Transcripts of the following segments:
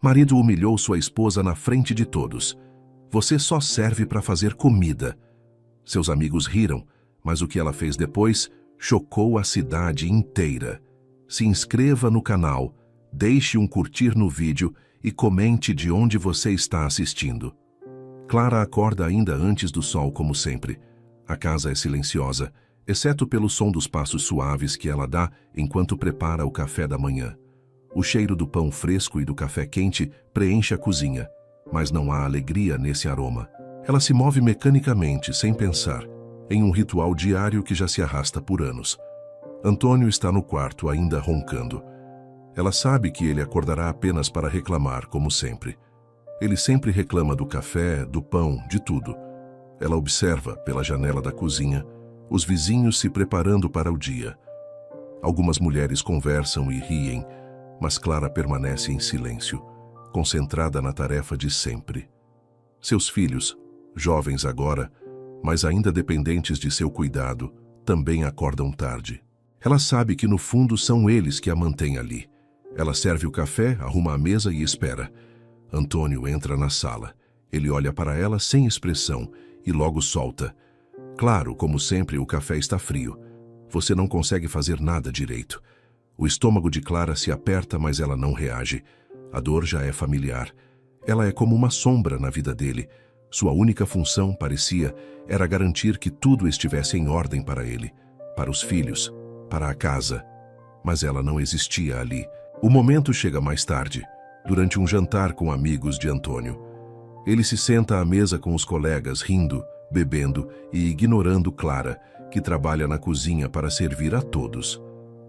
Marido humilhou sua esposa na frente de todos. Você só serve para fazer comida. Seus amigos riram, mas o que ela fez depois chocou a cidade inteira. Se inscreva no canal, deixe um curtir no vídeo e comente de onde você está assistindo. Clara acorda ainda antes do sol, como sempre. A casa é silenciosa, exceto pelo som dos passos suaves que ela dá enquanto prepara o café da manhã. O cheiro do pão fresco e do café quente preenche a cozinha, mas não há alegria nesse aroma. Ela se move mecanicamente, sem pensar, em um ritual diário que já se arrasta por anos. Antônio está no quarto, ainda roncando. Ela sabe que ele acordará apenas para reclamar, como sempre. Ele sempre reclama do café, do pão, de tudo. Ela observa, pela janela da cozinha, os vizinhos se preparando para o dia. Algumas mulheres conversam e riem, mas Clara permanece em silêncio, concentrada na tarefa de sempre. Seus filhos, jovens agora, mas ainda dependentes de seu cuidado, também acordam tarde. Ela sabe que no fundo são eles que a mantêm ali. Ela serve o café, arruma a mesa e espera. Antônio entra na sala. Ele olha para ela sem expressão e logo solta. Claro, como sempre, o café está frio. Você não consegue fazer nada direito. O estômago de Clara se aperta, mas ela não reage. A dor já é familiar. Ela é como uma sombra na vida dele. Sua única função, parecia, era garantir que tudo estivesse em ordem para ele, para os filhos, para a casa. Mas ela não existia ali. O momento chega mais tarde, durante um jantar com amigos de Antônio. Ele se senta à mesa com os colegas, rindo, bebendo e ignorando Clara, que trabalha na cozinha para servir a todos.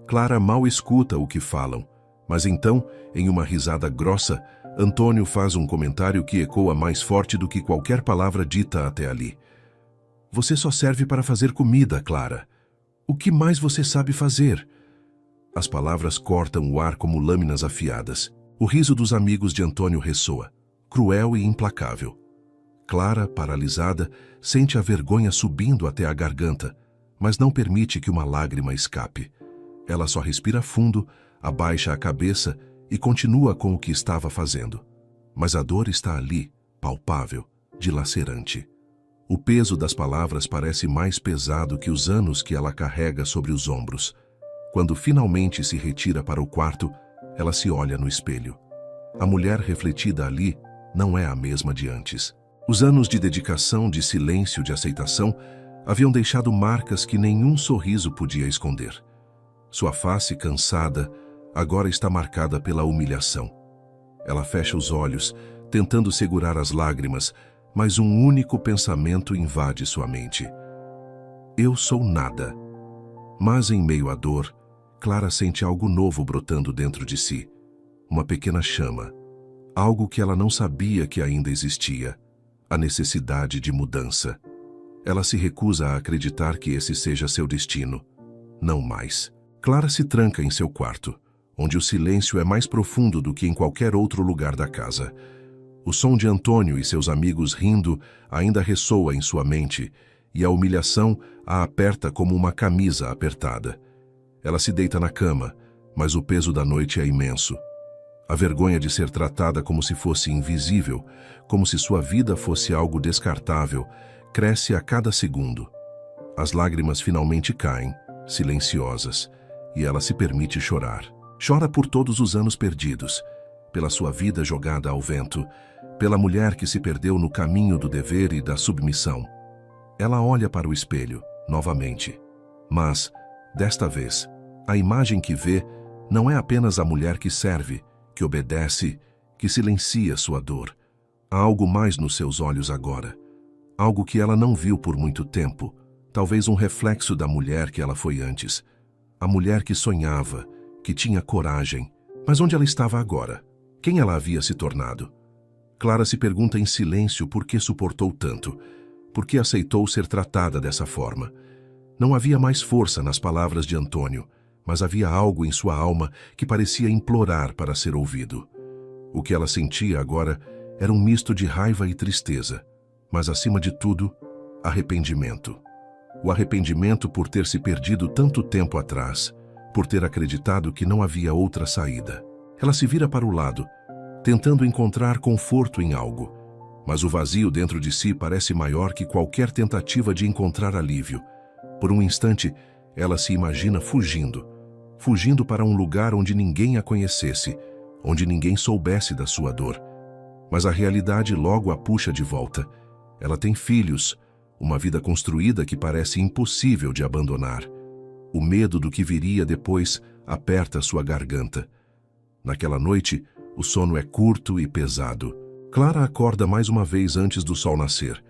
Clara mal escuta o que falam, mas então, em uma risada grossa, Antônio faz um comentário que ecoa mais forte do que qualquer palavra dita até ali. Você só serve para fazer comida, Clara. O que mais você sabe fazer? As palavras cortam o ar como lâminas afiadas. O riso dos amigos de Antônio ressoa, cruel e implacável. Clara, paralisada, sente a vergonha subindo até a garganta, mas não permite que uma lágrima escape. Ela só respira fundo, abaixa a cabeça e continua com o que estava fazendo. Mas a dor está ali, palpável, dilacerante. O peso das palavras parece mais pesado que os anos que ela carrega sobre os ombros. Quando finalmente se retira para o quarto, ela se olha no espelho. A mulher refletida ali não é a mesma de antes. Os anos de dedicação, de silêncio, de aceitação, haviam deixado marcas que nenhum sorriso podia esconder. Sua face, cansada, agora está marcada pela humilhação. Ela fecha os olhos, tentando segurar as lágrimas, mas um único pensamento invade sua mente. Eu sou nada. Mas em meio à dor, Clara sente algo novo brotando dentro de si. Uma pequena chama. Algo que ela não sabia que ainda existia. A necessidade de mudança. Ela se recusa a acreditar que esse seja seu destino. Não mais. Clara se tranca em seu quarto, onde o silêncio é mais profundo do que em qualquer outro lugar da casa. O som de Antônio e seus amigos rindo ainda ressoa em sua mente, e a humilhação a aperta como uma camisa apertada. Ela se deita na cama, mas o peso da noite é imenso. A vergonha de ser tratada como se fosse invisível, como se sua vida fosse algo descartável, cresce a cada segundo. As lágrimas finalmente caem, silenciosas, e ela se permite chorar. Chora por todos os anos perdidos, pela sua vida jogada ao vento, pela mulher que se perdeu no caminho do dever e da submissão. Ela olha para o espelho, novamente. Mas, desta vez, a imagem que vê não é apenas a mulher que serve, que obedece, que silencia sua dor. Há algo mais nos seus olhos agora. Algo que ela não viu por muito tempo, talvez um reflexo da mulher que ela foi antes. A mulher que sonhava, que tinha coragem. Mas onde ela estava agora? Quem ela havia se tornado? Clara se pergunta em silêncio por que suportou tanto, por que aceitou ser tratada dessa forma. Não havia mais força nas palavras de Antônio, mas havia algo em sua alma que parecia implorar para ser ouvido. O que ela sentia agora era um misto de raiva e tristeza, mas acima de tudo, arrependimento. O arrependimento por ter se perdido tanto tempo atrás, por ter acreditado que não havia outra saída. Ela se vira para o lado, tentando encontrar conforto em algo. Mas o vazio dentro de si parece maior que qualquer tentativa de encontrar alívio. Por um instante, ela se imagina fugindo para um lugar onde ninguém a conhecesse, onde ninguém soubesse da sua dor. Mas a realidade logo a puxa de volta. Ela tem filhos, uma vida construída que parece impossível de abandonar. O medo do que viria depois aperta sua garganta. Naquela noite, o sono é curto e pesado. Clara acorda mais uma vez antes do sol nascer,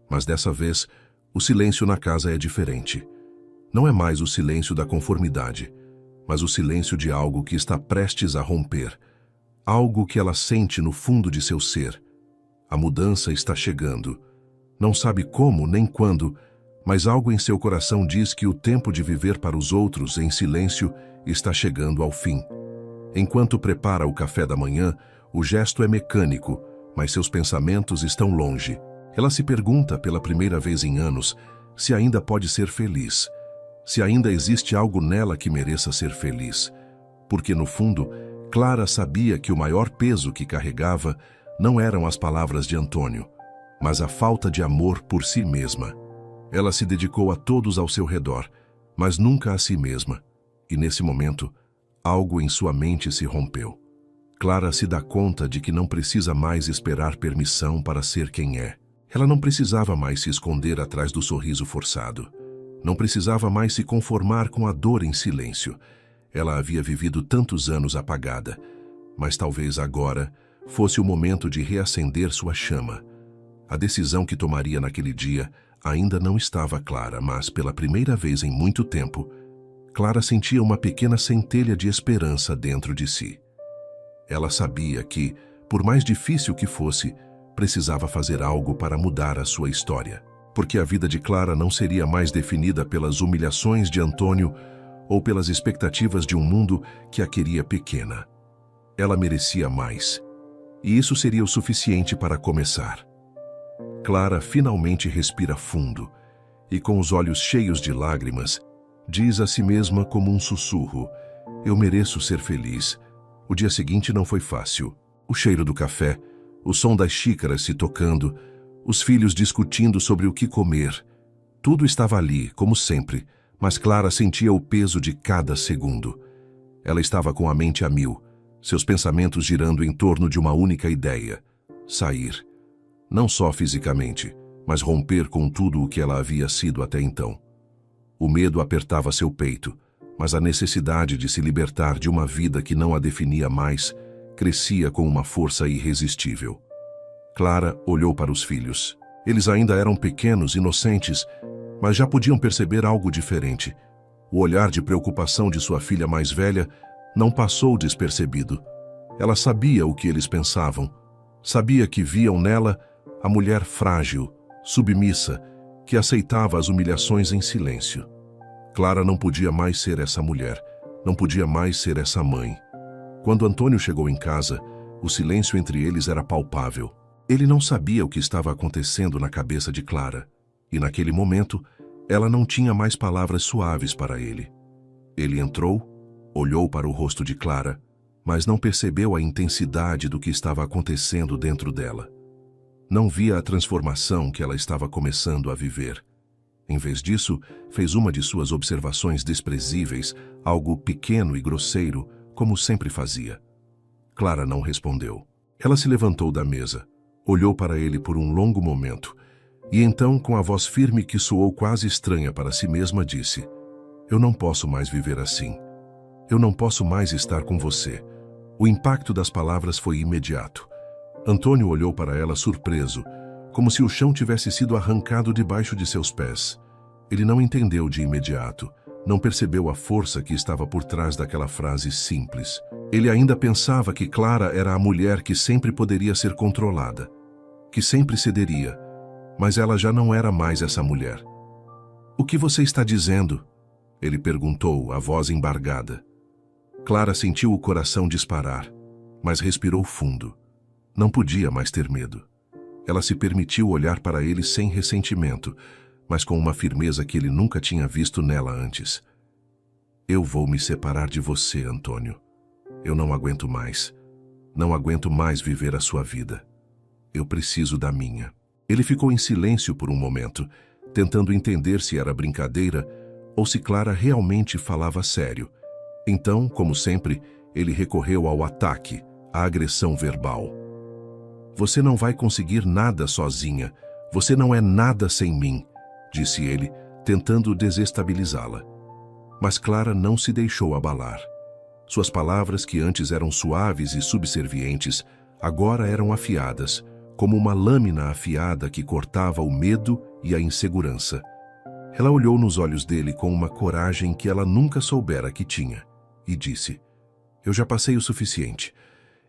mas dessa vez, o silêncio na casa é diferente. Não é mais o silêncio da conformidade, mas o silêncio de algo que está prestes a romper. Algo que ela sente no fundo de seu ser. A mudança está chegando. Não sabe como nem quando, mas algo em seu coração diz que o tempo de viver para os outros em silêncio está chegando ao fim. Enquanto prepara o café da manhã, o gesto é mecânico, mas seus pensamentos estão longe. Ela se pergunta pela primeira vez em anos se ainda pode ser feliz, se ainda existe algo nela que mereça ser feliz. Porque no fundo, Clara sabia que o maior peso que carregava não eram as palavras de Antônio, mas a falta de amor por si mesma. Ela se dedicou a todos ao seu redor, mas nunca a si mesma. E nesse momento, algo em sua mente se rompeu. Clara se dá conta de que não precisa mais esperar permissão para ser quem é. Ela não precisava mais se esconder atrás do sorriso forçado. Não precisava mais se conformar com a dor em silêncio. Ela havia vivido tantos anos apagada, mas talvez agora fosse o momento de reacender sua chama. A decisão que tomaria naquele dia ainda não estava clara, mas pela primeira vez em muito tempo, Clara sentia uma pequena centelha de esperança dentro de si. Ela sabia que, por mais difícil que fosse, precisava fazer algo para mudar a sua história. Porque a vida de Clara não seria mais definida pelas humilhações de Antônio ou pelas expectativas de um mundo que a queria pequena. Ela merecia mais. E isso seria o suficiente para começar. Clara finalmente respira fundo e, com os olhos cheios de lágrimas, diz a si mesma como um sussurro: eu mereço ser feliz. O dia seguinte não foi fácil. O cheiro do café, o som das xícaras se tocando, os filhos discutindo sobre o que comer. Tudo estava ali, como sempre, mas Clara sentia o peso de cada segundo. Ela estava com a mente a mil, seus pensamentos girando em torno de uma única ideia: sair. Não só fisicamente, mas romper com tudo o que ela havia sido até então. O medo apertava seu peito, mas a necessidade de se libertar de uma vida que não a definia mais crescia com uma força irresistível. Clara olhou para os filhos. Eles ainda eram pequenos, inocentes, mas já podiam perceber algo diferente. O olhar de preocupação de sua filha mais velha não passou despercebido. Ela sabia o que eles pensavam. Sabia que viam nela a mulher frágil, submissa, que aceitava as humilhações em silêncio. Clara não podia mais ser essa mulher, não podia mais ser essa mãe. Quando Antônio chegou em casa, o silêncio entre eles era palpável. Ele não sabia o que estava acontecendo na cabeça de Clara, e naquele momento, ela não tinha mais palavras suaves para ele. Ele entrou, olhou para o rosto de Clara, mas não percebeu a intensidade do que estava acontecendo dentro dela. Não via a transformação que ela estava começando a viver. Em vez disso, fez uma de suas observações desprezíveis, algo pequeno e grosseiro, como sempre fazia. Clara não respondeu. Ela se levantou da mesa, olhou para ele por um longo momento, e então, com a voz firme que soou quase estranha para si mesma, disse: eu não posso mais viver assim. Eu não posso mais estar com você. O impacto das palavras foi imediato. Antônio olhou para ela surpreso, como se o chão tivesse sido arrancado debaixo de seus pés. Ele não entendeu de imediato, não percebeu a força que estava por trás daquela frase simples. Ele ainda pensava que Clara era a mulher que sempre poderia ser controlada, que sempre cederia, mas ela já não era mais essa mulher. O que você está dizendo? Ele perguntou, a voz embargada. Clara sentiu o coração disparar, mas respirou fundo. Não podia mais ter medo. Ela se permitiu olhar para ele sem ressentimento, mas com uma firmeza que ele nunca tinha visto nela antes. Eu vou me separar de você, Antônio. Eu não aguento mais. Não aguento mais viver a sua vida. Eu preciso da minha. Ele ficou em silêncio por um momento, tentando entender se era brincadeira ou se Clara realmente falava sério. Então, como sempre, ele recorreu ao ataque, à agressão verbal. Você não vai conseguir nada sozinha. Você não é nada sem mim, disse ele, tentando desestabilizá-la. Mas Clara não se deixou abalar. Suas palavras, que antes eram suaves e subservientes, agora eram afiadas, como uma lâmina afiada que cortava o medo e a insegurança. Ela olhou nos olhos dele com uma coragem que ela nunca soubera que tinha, e disse: Eu já passei o suficiente.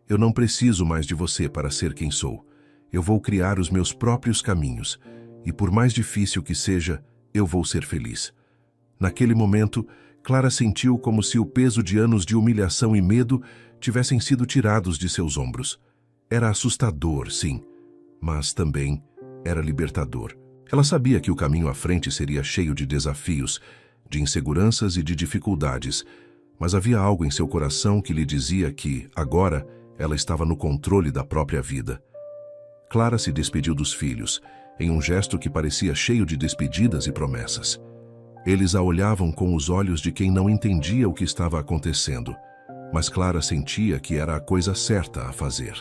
Eu não preciso mais de você para ser quem sou. Eu vou criar os meus próprios caminhos, e por mais difícil que seja, eu vou ser feliz. Naquele momento, Clara sentiu como se o peso de anos de humilhação e medo tivessem sido tirados de seus ombros. Era assustador, sim, mas também era libertador. Ela sabia que o caminho à frente seria cheio de desafios, de inseguranças e de dificuldades, mas havia algo em seu coração que lhe dizia que, agora, ela estava no controle da própria vida. Clara se despediu dos filhos, em um gesto que parecia cheio de despedidas e promessas. Eles a olhavam com os olhos de quem não entendia o que estava acontecendo, mas Clara sentia que era a coisa certa a fazer.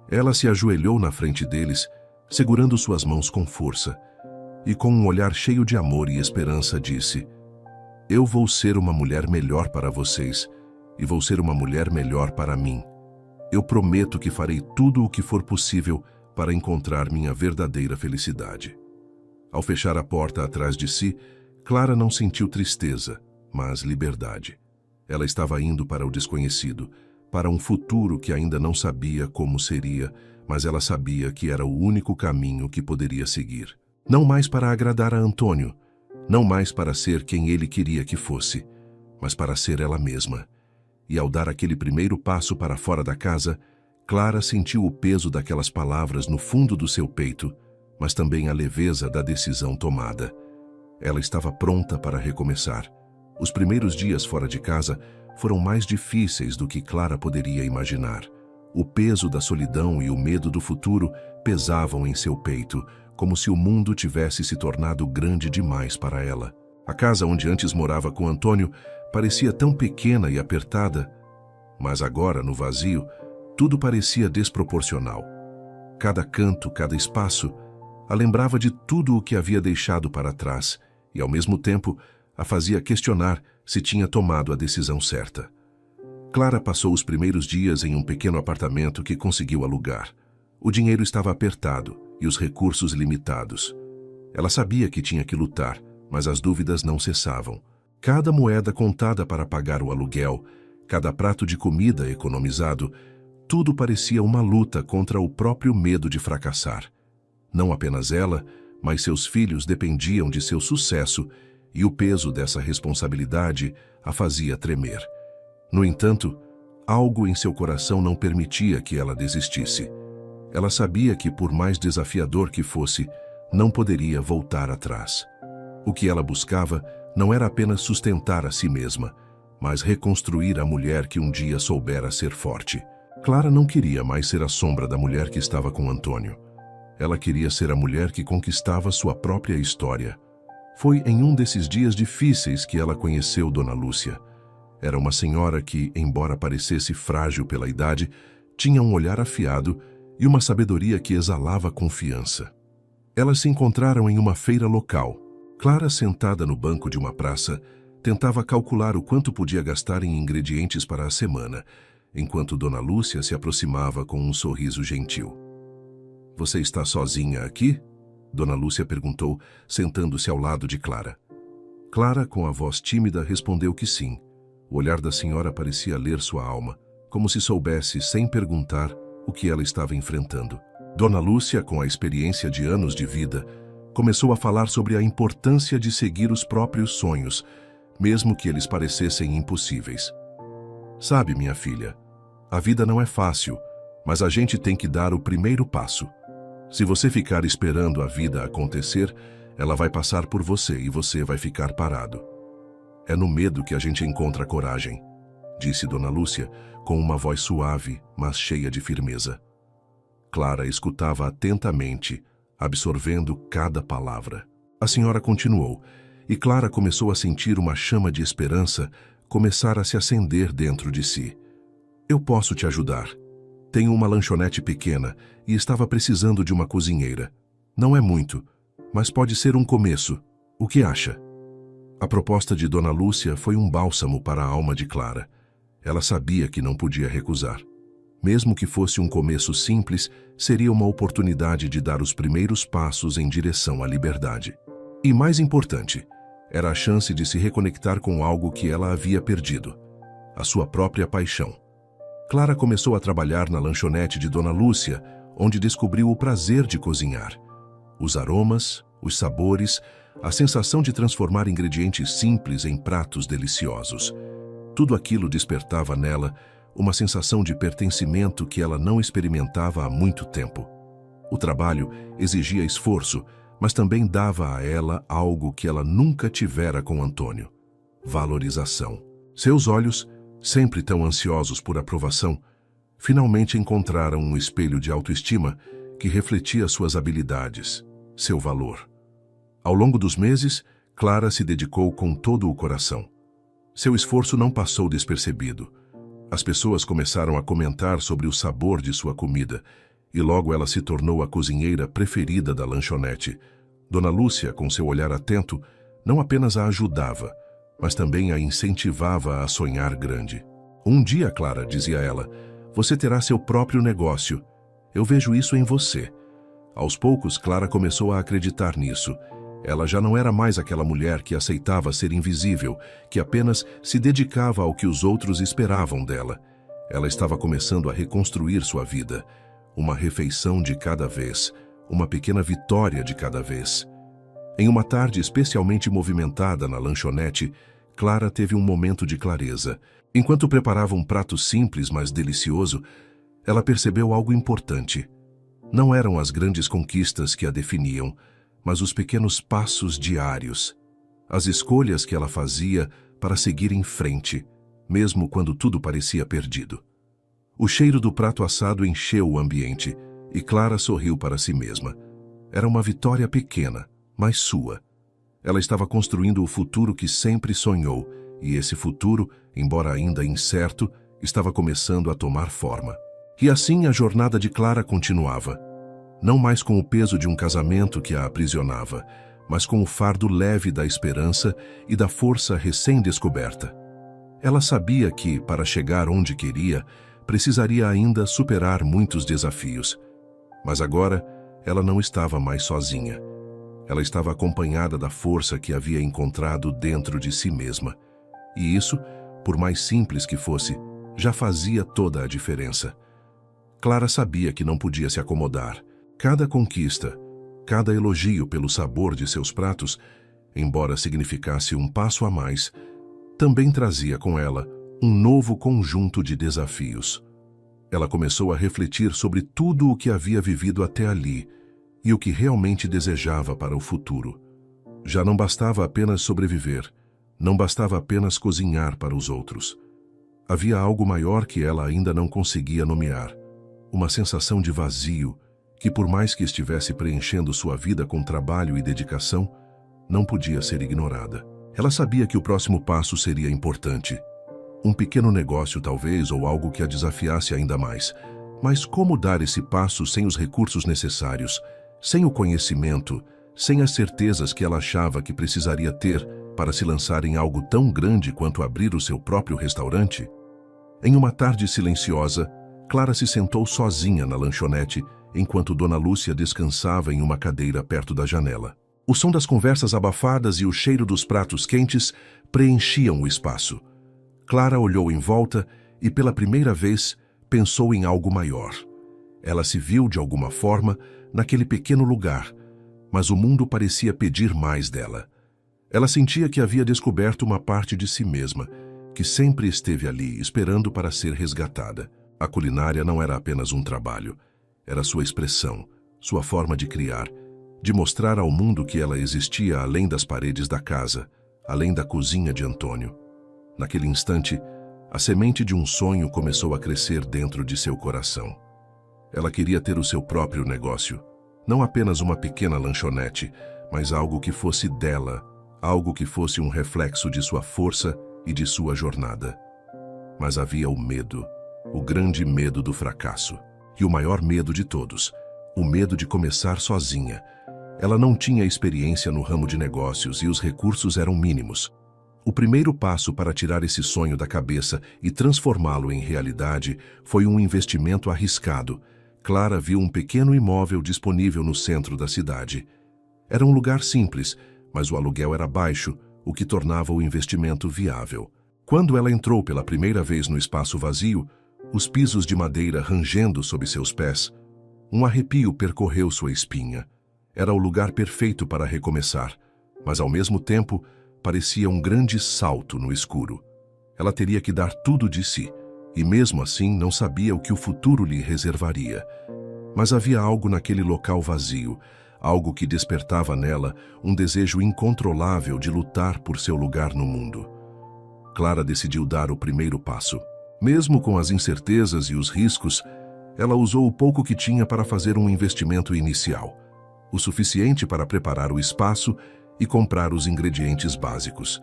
Ela se ajoelhou na frente deles, segurando suas mãos com força, e com um olhar cheio de amor e esperança disse: Eu vou ser uma mulher melhor para vocês, e vou ser uma mulher melhor para mim. Eu prometo que farei tudo o que for possível para encontrar minha verdadeira felicidade. Ao fechar a porta atrás de si, Clara não sentiu tristeza, mas liberdade. Ela estava indo para o desconhecido, para um futuro que ainda não sabia como seria, mas ela sabia que era o único caminho que poderia seguir. Não mais para agradar a Antônio, não mais para ser quem ele queria que fosse, mas para ser ela mesma. E ao dar aquele primeiro passo para fora da casa, Clara sentiu o peso daquelas palavras no fundo do seu peito, mas também a leveza da decisão tomada. Ela estava pronta para recomeçar. Os primeiros dias fora de casa foram mais difíceis do que Clara poderia imaginar. O peso da solidão e o medo do futuro pesavam em seu peito, como se o mundo tivesse se tornado grande demais para ela. A casa onde antes morava com Antônio parecia tão pequena e apertada, mas agora, no vazio, tudo parecia desproporcional. Cada canto, cada espaço, a lembrava de tudo o que havia deixado para trás e, ao mesmo tempo, a fazia questionar se tinha tomado a decisão certa. Clara passou os primeiros dias em um pequeno apartamento que conseguiu alugar. O dinheiro estava apertado e os recursos limitados. Ela sabia que tinha que lutar, mas as dúvidas não cessavam. Cada moeda contada para pagar o aluguel, cada prato de comida economizado, tudo parecia uma luta contra o próprio medo de fracassar. Não apenas ela, mas seus filhos dependiam de seu sucesso e o peso dessa responsabilidade a fazia tremer. No entanto, algo em seu coração não permitia que ela desistisse. Ela sabia que, por mais desafiador que fosse, não poderia voltar atrás. O que ela buscava não era apenas sustentar a si mesma, mas reconstruir a mulher que um dia soubera ser forte. Clara não queria mais ser a sombra da mulher que estava com Antônio. Ela queria ser a mulher que conquistava sua própria história. Foi em um desses dias difíceis que ela conheceu Dona Lúcia. Era uma senhora que, embora parecesse frágil pela idade, tinha um olhar afiado e uma sabedoria que exalava confiança. Elas se encontraram em uma feira local. Clara, sentada no banco de uma praça, tentava calcular o quanto podia gastar em ingredientes para a semana, enquanto Dona Lúcia se aproximava com um sorriso gentil. "Você está sozinha aqui?" Dona Lúcia perguntou, sentando-se ao lado de Clara. Clara, com a voz tímida, respondeu que sim. O olhar da senhora parecia ler sua alma, como se soubesse, sem perguntar, o que ela estava enfrentando. Dona Lúcia, com a experiência de anos de vida, começou a falar sobre a importância de seguir os próprios sonhos, mesmo que eles parecessem impossíveis. "Sabe, minha filha, a vida não é fácil, mas a gente tem que dar o primeiro passo. Se você ficar esperando a vida acontecer, ela vai passar por você e você vai ficar parado. É no medo que a gente encontra coragem. disse Dona Lúcia, com uma voz suave, mas cheia de firmeza. Clara escutava atentamente, absorvendo cada palavra. A senhora continuou, e Clara começou a sentir uma chama de esperança começar a se acender dentro de si. Eu posso te ajudar. Tenho uma lanchonete pequena e estava precisando de uma cozinheira. Não é muito, mas pode ser um começo. O que acha? A proposta de Dona Lúcia foi um bálsamo para a alma de Clara. Ela sabia que não podia recusar. Mesmo que fosse um começo simples, seria uma oportunidade de dar os primeiros passos em direção à liberdade. E mais importante, era a chance de se reconectar com algo que ela havia perdido, a sua própria paixão. Clara começou a trabalhar na lanchonete de Dona Lúcia, onde descobriu o prazer de cozinhar. Os aromas, os sabores, a sensação de transformar ingredientes simples em pratos deliciosos. Tudo aquilo despertava nela uma sensação de pertencimento que ela não experimentava há muito tempo. O trabalho exigia esforço, mas também dava a ela algo que ela nunca tivera com Antônio: valorização. Seus olhos, sempre tão ansiosos por aprovação, finalmente encontraram um espelho de autoestima que refletia suas habilidades, seu valor. Ao longo dos meses, Clara se dedicou com todo o coração. Seu esforço não passou despercebido. As pessoas começaram a comentar sobre o sabor de sua comida, e logo ela se tornou a cozinheira preferida da lanchonete. Dona Lúcia, com seu olhar atento, não apenas a ajudava, mas também a incentivava a sonhar grande. Um dia, Clara, dizia ela, você terá seu próprio negócio. Eu vejo isso em você. Aos poucos, Clara começou a acreditar nisso. Ela já não era mais aquela mulher que aceitava ser invisível, que apenas se dedicava ao que os outros esperavam dela. Ela estava começando a reconstruir sua vida. Uma refeição de cada vez, uma pequena vitória de cada vez. Em uma tarde especialmente movimentada na lanchonete, Clara teve um momento de clareza. Enquanto preparava um prato simples, mas delicioso, ela percebeu algo importante. Não eram as grandes conquistas que a definiam, mas os pequenos passos diários, as escolhas que ela fazia para seguir em frente, mesmo quando tudo parecia perdido. O cheiro do prato assado encheu o ambiente e Clara sorriu para si mesma. Era uma vitória pequena, mas sua. Ela estava construindo o futuro que sempre sonhou, e esse futuro, embora ainda incerto, estava começando a tomar forma. E assim a jornada de Clara continuava. Não mais com o peso de um casamento que a aprisionava, mas com o fardo leve da esperança e da força recém-descoberta. Ela sabia que, para chegar onde queria, precisaria ainda superar muitos desafios. Mas agora, ela não estava mais sozinha. Ela estava acompanhada da força que havia encontrado dentro de si mesma. E isso, por mais simples que fosse, já fazia toda a diferença. Clara sabia que não podia se acomodar. Cada conquista, cada elogio pelo sabor de seus pratos, embora significasse um passo a mais, também trazia com ela um novo conjunto de desafios. Ela começou a refletir sobre tudo o que havia vivido até ali e o que realmente desejava para o futuro. Já não bastava apenas sobreviver, não bastava apenas cozinhar para os outros. Havia algo maior que ela ainda não conseguia nomear, uma sensação de vazio que, por mais que estivesse preenchendo sua vida com trabalho e dedicação, não podia ser ignorada. Ela sabia que o próximo passo seria importante. Um pequeno negócio, talvez, ou algo que a desafiasse ainda mais. Mas como dar esse passo sem os recursos necessários, sem o conhecimento, sem as certezas que ela achava que precisaria ter para se lançar em algo tão grande quanto abrir o seu próprio restaurante? Em uma tarde silenciosa, Clara se sentou sozinha na lanchonete, enquanto Dona Lúcia descansava em uma cadeira perto da janela. O som das conversas abafadas e o cheiro dos pratos quentes preenchiam o espaço. Clara olhou em volta e, pela primeira vez, pensou em algo maior. Ela se viu, de alguma forma, naquele pequeno lugar, mas o mundo parecia pedir mais dela. Ela sentia que havia descoberto uma parte de si mesma, que sempre esteve ali, esperando para ser resgatada. A culinária não era apenas um trabalho. Era sua expressão, sua forma de criar, de mostrar ao mundo que ela existia além das paredes da casa, além da cozinha de Antônio. Naquele instante, A semente de um sonho começou a crescer dentro de seu coração. Ela queria ter o seu próprio negócio, não apenas uma pequena lanchonete, mas algo que fosse dela, algo que fosse um reflexo de sua força e de sua jornada. Mas havia o medo, o grande medo do fracasso, e o maior medo de todos, o medo de começar sozinha. Ela não tinha experiência no ramo de negócios e os recursos eram mínimos. O primeiro passo para tirar esse sonho da cabeça e transformá-lo em realidade foi um investimento arriscado. Clara viu um pequeno imóvel disponível no centro da cidade. Era um lugar simples, mas o aluguel era baixo, o que tornava o investimento viável. Quando ela entrou pela primeira vez no espaço vazio, os pisos de madeira rangendo sob seus pés, um arrepio percorreu sua espinha. Era o lugar perfeito para recomeçar, mas ao mesmo tempo parecia um grande salto no escuro. Ela teria que dar tudo de si, e mesmo assim não sabia o que o futuro lhe reservaria. Mas havia algo naquele local vazio, algo que despertava nela um desejo incontrolável de lutar por seu lugar no mundo. Clara decidiu dar o primeiro passo. Mesmo com as incertezas e os riscos, ela usou o pouco que tinha para fazer um investimento inicial, o suficiente para preparar o espaço e comprar os ingredientes básicos.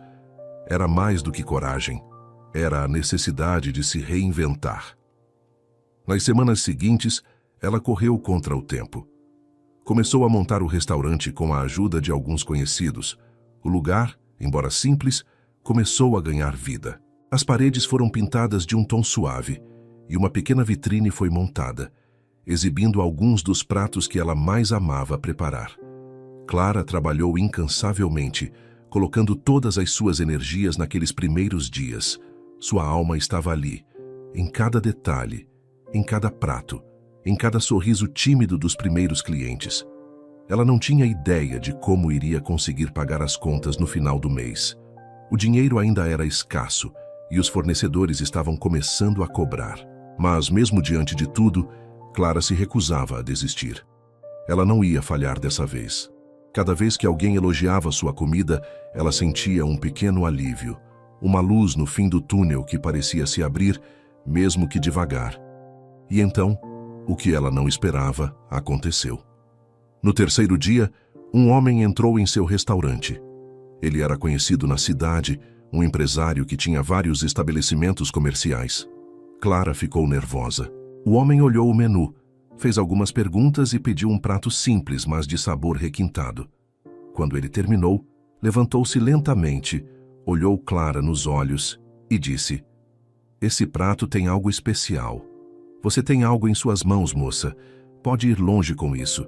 Era mais do que coragem, era a necessidade de se reinventar. Nas semanas seguintes, ela correu contra o tempo. Começou a montar o restaurante com a ajuda de alguns conhecidos. O lugar, embora simples, começou a ganhar vida. As paredes foram pintadas de um tom suave e uma pequena vitrine foi montada, exibindo alguns dos pratos que ela mais amava preparar. Clara trabalhou incansavelmente, colocando todas as suas energias naqueles primeiros dias. Sua alma estava ali, em cada detalhe, em cada prato, em cada sorriso tímido dos primeiros clientes. Ela não tinha ideia de como iria conseguir pagar as contas no final do mês. O dinheiro ainda era escasso e os fornecedores estavam começando a cobrar. Mas, mesmo diante de tudo, Clara se recusava a desistir. Ela não ia falhar dessa vez. Cada vez que alguém elogiava sua comida, ela sentia um pequeno alívio, uma luz no fim do túnel que parecia se abrir, mesmo que devagar. E então, o que ela não esperava aconteceu. No terceiro dia, um homem entrou em seu restaurante. Ele era conhecido na cidade, um empresário que tinha vários estabelecimentos comerciais. Clara ficou nervosa. O homem olhou o menu, fez algumas perguntas e pediu um prato simples, mas de sabor requintado. Quando ele terminou, levantou-se lentamente, olhou Clara nos olhos e disse: "Esse prato tem algo especial. Você tem algo em suas mãos, moça. Pode ir longe com isso."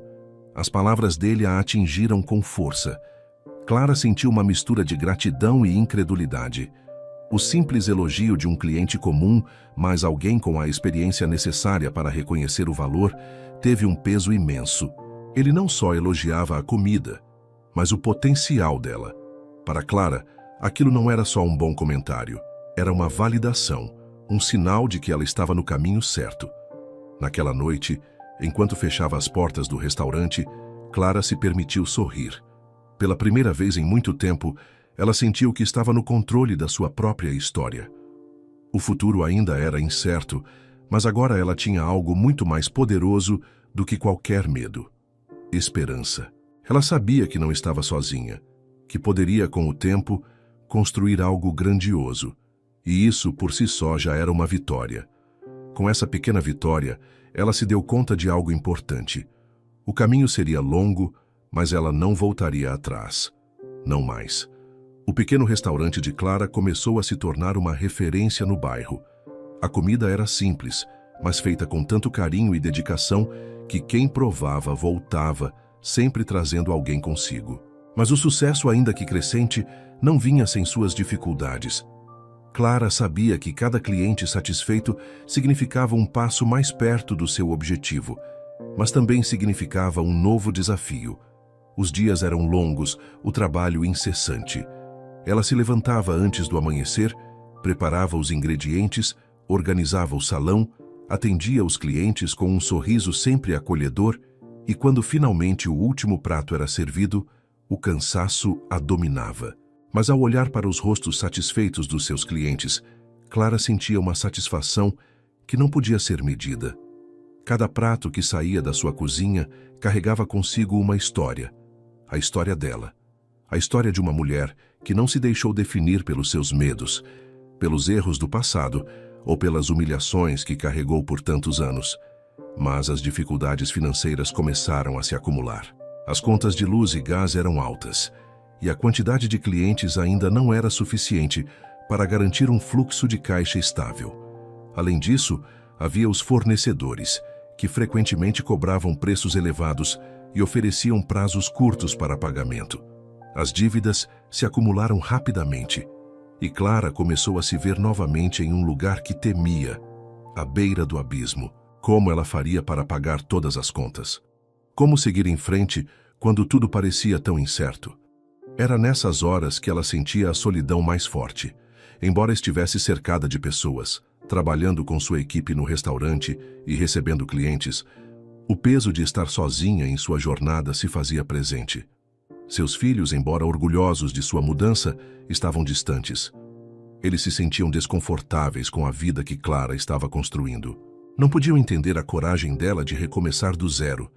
As palavras dele a atingiram com força. Clara sentiu uma mistura de gratidão e incredulidade. O simples elogio de um cliente comum, mas alguém com a experiência necessária para reconhecer o valor, teve um peso imenso. Ele não só elogiava a comida, mas o potencial dela. Para Clara, aquilo não era só um bom comentário, era uma validação, um sinal de que ela estava no caminho certo. Naquela noite, enquanto fechava as portas do restaurante, Clara se permitiu sorrir. Pela primeira vez em muito tempo, ela sentiu que estava no controle da sua própria história. O futuro ainda era incerto, mas agora ela tinha algo muito mais poderoso do que qualquer medo: esperança. Ela sabia que não estava sozinha, que poderia, com o tempo, construir algo grandioso, e isso por si só já era uma vitória. Com essa pequena vitória, ela se deu conta de algo importante. O caminho seria longo, mas ela não voltaria atrás. Não mais. O pequeno restaurante de Clara começou a se tornar uma referência no bairro. A comida era simples, mas feita com tanto carinho e dedicação que quem provava voltava, sempre trazendo alguém consigo. Mas o sucesso, ainda que crescente, não vinha sem suas dificuldades. Clara sabia que cada cliente satisfeito significava um passo mais perto do seu objetivo, mas também significava um novo desafio. Os dias eram longos, o trabalho incessante. Ela se levantava antes do amanhecer, preparava os ingredientes, organizava o salão, atendia os clientes com um sorriso sempre acolhedor e quando finalmente o último prato era servido, o cansaço a dominava. Mas ao olhar para os rostos satisfeitos dos seus clientes, Clara sentia uma satisfação que não podia ser medida. Cada prato que saía da sua cozinha carregava consigo uma história. A história dela. A história de uma mulher que não se deixou definir pelos seus medos, pelos erros do passado ou pelas humilhações que carregou por tantos anos. Mas as dificuldades financeiras começaram a se acumular. As contas de luz e gás eram altas, e a quantidade de clientes ainda não era suficiente para garantir um fluxo de caixa estável. Além disso, havia os fornecedores, que frequentemente cobravam preços elevados e ofereciam prazos curtos para pagamento. As dívidas se acumularam rapidamente, e Clara começou a se ver novamente em um lugar que temia, à beira do abismo. Como ela faria para pagar todas as contas? Como seguir em frente quando tudo parecia tão incerto? Era nessas horas que ela sentia a solidão mais forte. Embora estivesse cercada de pessoas, trabalhando com sua equipe no restaurante e recebendo clientes, o peso de estar sozinha em sua jornada se fazia presente. Seus filhos, embora orgulhosos de sua mudança, estavam distantes. Eles se sentiam desconfortáveis com a vida que Clara estava construindo. Não podiam entender a coragem dela de recomeçar do zero,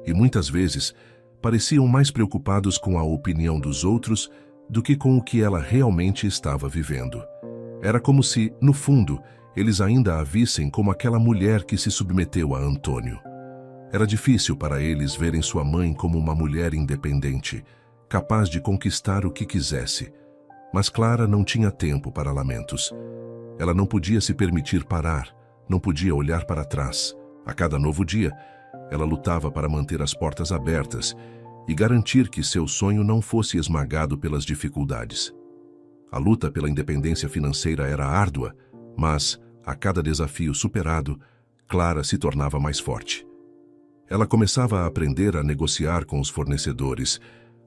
e muitas vezes pareciam mais preocupados com a opinião dos outros do que com o que ela realmente estava vivendo. Era como se, no fundo, eles ainda a vissem como aquela mulher que se submeteu a Antônio. Era difícil para eles verem sua mãe como uma mulher independente, capaz de conquistar o que quisesse. Mas Clara não tinha tempo para lamentos. Ela não podia se permitir parar, não podia olhar para trás. A cada novo dia, ela lutava para manter as portas abertas e garantir que seu sonho não fosse esmagado pelas dificuldades. A luta pela independência financeira era árdua, mas, a cada desafio superado, Clara se tornava mais forte. Ela começava a aprender a negociar com os fornecedores,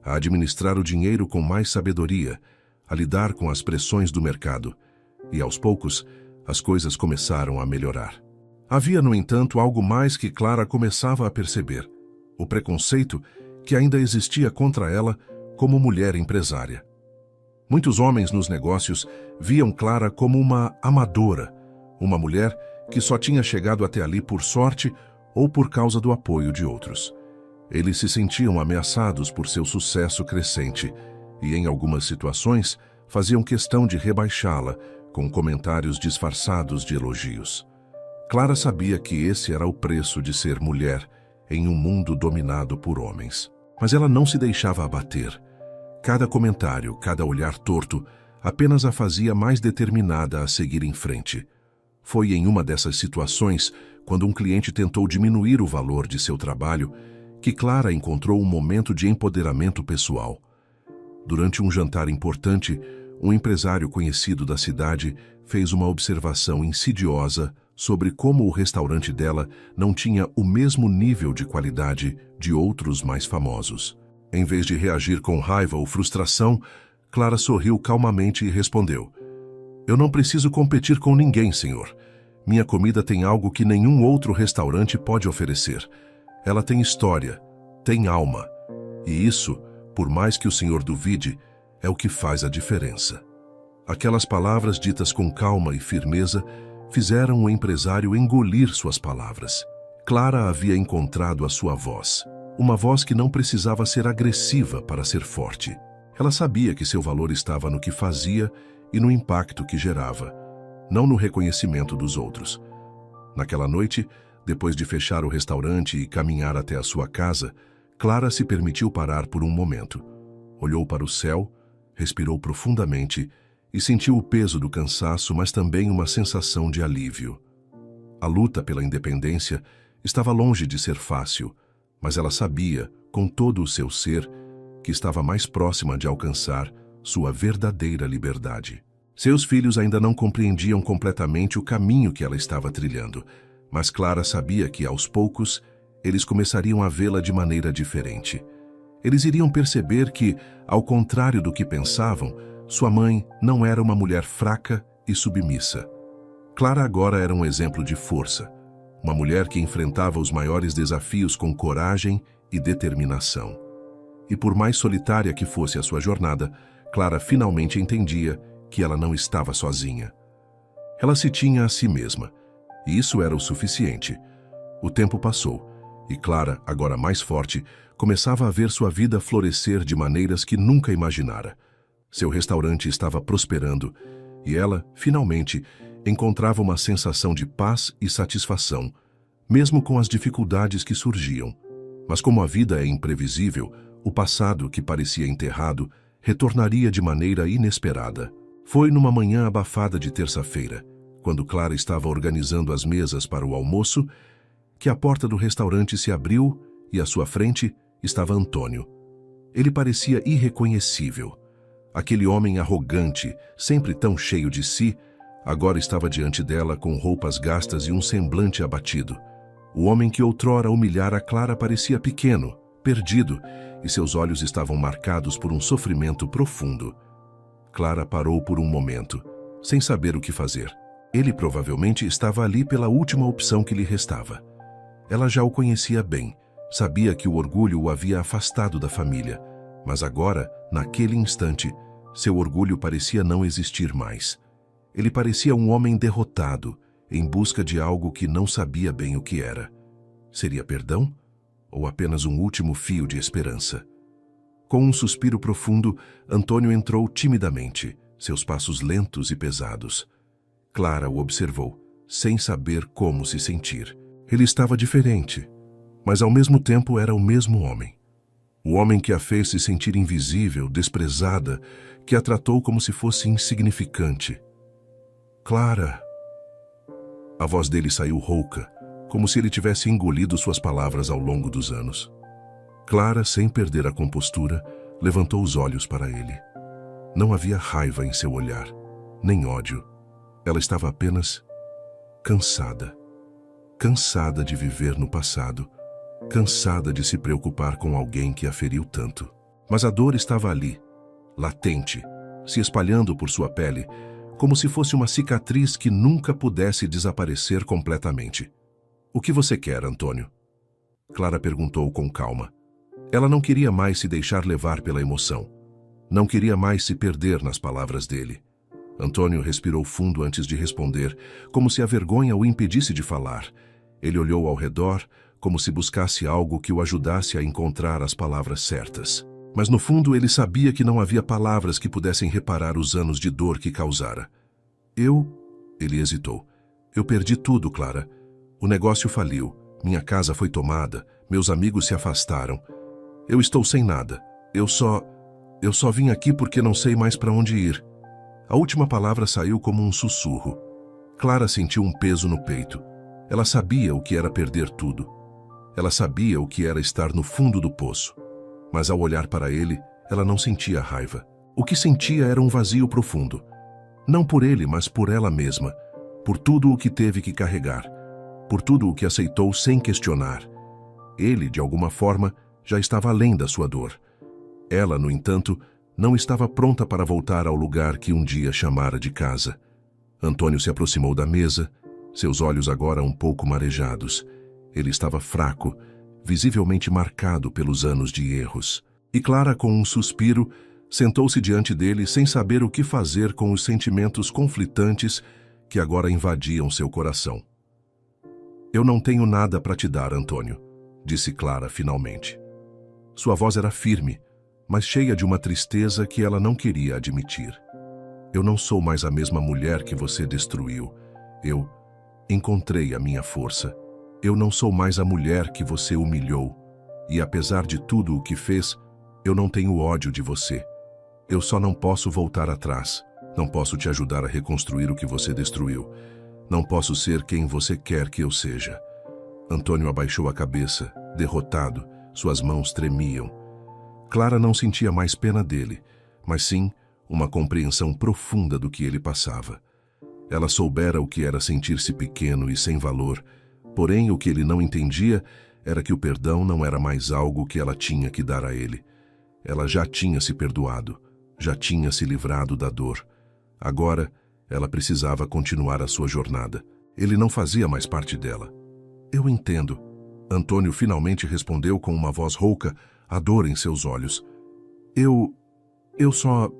a administrar o dinheiro com mais sabedoria, a lidar com as pressões do mercado, e aos poucos, as coisas começaram a melhorar. Havia, no entanto, algo mais que Clara começava a perceber: o preconceito que ainda existia contra ela como mulher empresária. Muitos homens nos negócios viam Clara como uma amadora, uma mulher que só tinha chegado até ali por sorte ou por causa do apoio de outros. Eles se sentiam ameaçados por seu sucesso crescente e, em algumas situações, faziam questão de rebaixá-la com comentários disfarçados de elogios. Clara sabia que esse era o preço de ser mulher em um mundo dominado por homens. Mas ela não se deixava abater. Cada comentário, cada olhar torto, apenas a fazia mais determinada a seguir em frente. Foi em uma dessas situações, quando um cliente tentou diminuir o valor de seu trabalho, que Clara encontrou um momento de empoderamento pessoal. Durante um jantar importante, um empresário conhecido da cidade fez uma observação insidiosa sobre como o restaurante dela não tinha o mesmo nível de qualidade de outros mais famosos. Em vez de reagir com raiva ou frustração, Clara sorriu calmamente e respondeu: "Eu não preciso competir com ninguém, senhor. Minha comida tem algo que nenhum outro restaurante pode oferecer. Ela tem história, tem alma. E isso, por mais que o senhor duvide, é o que faz a diferença." Aquelas palavras ditas com calma e firmeza fizeram o empresário engolir suas palavras. Clara havia encontrado a sua voz, uma voz que não precisava ser agressiva para ser forte. Ela sabia que seu valor estava no que fazia e no impacto que gerava, não no reconhecimento dos outros. Naquela noite, depois de fechar o restaurante e caminhar até a sua casa, Clara se permitiu parar por um momento. Olhou para o céu, respirou profundamente e sentiu o peso do cansaço, mas também uma sensação de alívio. A luta pela independência estava longe de ser fácil, mas ela sabia, com todo o seu ser, que estava mais próxima de alcançar sua verdadeira liberdade. Seus filhos ainda não compreendiam completamente o caminho que ela estava trilhando, mas Clara sabia que, aos poucos, eles começariam a vê-la de maneira diferente. Eles iriam perceber que, ao contrário do que pensavam, sua mãe não era uma mulher fraca e submissa. Clara agora era um exemplo de força, uma mulher que enfrentava os maiores desafios com coragem e determinação. E por mais solitária que fosse a sua jornada, Clara finalmente entendia que ela não estava sozinha. Ela se tinha a si mesma, e isso era o suficiente. O tempo passou, e Clara, agora mais forte, começava a ver sua vida florescer de maneiras que nunca imaginara. Seu restaurante estava prosperando, e ela, finalmente, encontrava uma sensação de paz e satisfação, mesmo com as dificuldades que surgiam. Mas como a vida é imprevisível, o passado, que parecia enterrado, retornaria de maneira inesperada. Foi numa manhã abafada de terça-feira, quando Clara estava organizando as mesas para o almoço, que a porta do restaurante se abriu e à sua frente estava Antônio. Ele parecia irreconhecível. Aquele homem arrogante, sempre tão cheio de si, agora estava diante dela com roupas gastas e um semblante abatido. O homem que outrora humilhara Clara parecia pequeno, perdido, e seus olhos estavam marcados por um sofrimento profundo. Clara parou por um momento, sem saber o que fazer. Ele provavelmente estava ali pela última opção que lhe restava. Ela já o conhecia bem, sabia que o orgulho o havia afastado da família, mas agora, naquele instante, seu orgulho parecia não existir mais. Ele parecia um homem derrotado, em busca de algo que não sabia bem o que era. Seria perdão? Ou apenas um último fio de esperança? Com um suspiro profundo, Antônio entrou timidamente, seus passos lentos e pesados. Clara o observou, sem saber como se sentir. Ele estava diferente, mas ao mesmo tempo era o mesmo homem. O homem que a fez se sentir invisível, desprezada, que a tratou como se fosse insignificante. Clara! A voz dele saiu rouca, como se ele tivesse engolido suas palavras ao longo dos anos. Clara, sem perder a compostura, levantou os olhos para ele. Não havia raiva em seu olhar, nem ódio. Ela estava apenas cansada. Cansada de viver no passado, cansada de se preocupar com alguém que a feriu tanto. Mas a dor estava ali, latente, se espalhando por sua pele, como se fosse uma cicatriz que nunca pudesse desaparecer completamente. "O que você quer, Antônio?" Clara perguntou com calma. Ela não queria mais se deixar levar pela emoção. Não queria mais se perder nas palavras dele. Antônio respirou fundo antes de responder, como se a vergonha o impedisse de falar. Ele olhou ao redor, como se buscasse algo que o ajudasse a encontrar as palavras certas. Mas no fundo ele sabia que não havia palavras que pudessem reparar os anos de dor que causara. Ele hesitou. "Eu perdi tudo, Clara. O negócio faliu, minha casa foi tomada, meus amigos se afastaram. Eu estou sem nada. Eu só vim aqui porque não sei mais para onde ir." A última palavra saiu como um sussurro. Clara sentiu um peso no peito. Ela sabia o que era perder tudo. Ela sabia o que era estar no fundo do poço. Mas ao olhar para ele, ela não sentia raiva. O que sentia era um vazio profundo. Não por ele, mas por ela mesma. Por tudo o que teve que carregar. Por tudo o que aceitou sem questionar. Ele, de alguma forma, já estava além da sua dor. Ela, no entanto, não estava pronta para voltar ao lugar que um dia chamara de casa. Antônio se aproximou da mesa, seus olhos agora um pouco marejados. Ele estava fraco, visivelmente marcado pelos anos de erros. E Clara, com um suspiro, sentou-se diante dele sem saber o que fazer com os sentimentos conflitantes que agora invadiam seu coração. "Eu não tenho nada para te dar, Antônio", disse Clara finalmente. Sua voz era firme, mas cheia de uma tristeza que ela não queria admitir. "Eu não sou mais a mesma mulher que você destruiu. Eu encontrei a minha força. Eu não sou mais a mulher que você humilhou. E apesar de tudo o que fez, eu não tenho ódio de você. Eu só não posso voltar atrás. Não posso te ajudar a reconstruir o que você destruiu. Não posso ser quem você quer que eu seja." Antônio abaixou a cabeça, derrotado. Suas mãos tremiam. Clara não sentia mais pena dele, mas sim uma compreensão profunda do que ele passava. Ela soubera o que era sentir-se pequeno e sem valor, porém o que ele não entendia era que o perdão não era mais algo que ela tinha que dar a ele. Ela já tinha se perdoado, já tinha se livrado da dor. Agora, ela precisava continuar a sua jornada. Ele não fazia mais parte dela. "Eu entendo", Antônio finalmente respondeu com uma voz rouca, a dor em seus olhos. Eu só